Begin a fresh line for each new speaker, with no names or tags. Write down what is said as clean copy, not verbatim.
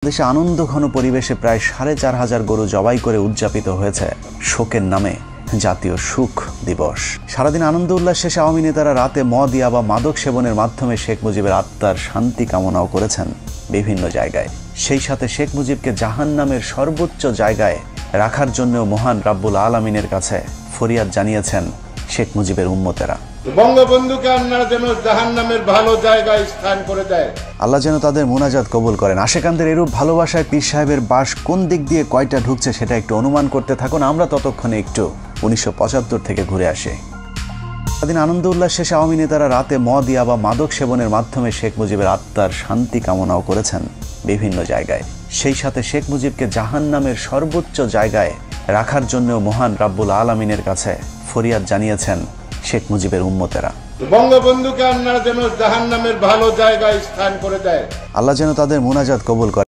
দেশে আনন্দঘন পরিবেশে প্রায় ৪,৫০০ গরু জবাই করে উদযাপিত হয়েছে শোকের নামে জাতীয় সুখ দিবস। সারাদিন আনন্দ উল্লাস শেষে আওয়ামী নেতারা রাতে মদ বা মাদক সেবনের মাধ্যমে শেখ মুজিবের আত্মার শান্তি কামনাও করেছেন বিভিন্ন জায়গায়। সেই সাথে শেখ মুজিবকে জাহান্নামের সর্বোচ্চ জায়গায় রাখার জন্যও মহান রাব্বুল আলামিনের কাছে ফরিয়াদ জানিয়েছেন শেখ মুজিবের উম্মতেরা।
বঙ্গবন্ধুকে আপনারা যেন জাহান্নামের ভালো জায়গায় স্থান করে দেয়,
আল্লাহ যেন তাদের মুনাজাত কবুল করেন। আশেকানদের এরূপ ভালোবাসায় পীর সাহেবের বাস কোন দিক দিয়ে কয়টা ঢুকছে সেটা একটু অনুমান করতে থাকুন। আমরা ততক্ষণে একটু ১৯৭৫ থেকে ঘুরে আসি। সারাদিন আনন্দ উল্লাস শেষে আওয়ামী নেতারা রাতে মদ বা মাদক সেবনের মাধ্যমে শেখ মুজিবের আত্মার শান্তি কামনাও করেছেন বিভিন্ন জায়গায়। সেই সাথে শেখ মুজিবকে জাহান্নামের সর্বোচ্চ জায়গায় রাখার জন্যও মহান রাব্বুল আলামিনের কাছে ফরিয়াদ জানিয়েছেন শেখ মুজিবের উম্মতেরা।
বঙ্গবন্ধুকে আপনারা যেন জাহান্নামের ভালো জায়গায় স্থান করে দেয়,
আল্লাহ যেন তাদের মুনাজাত কবুল করেন।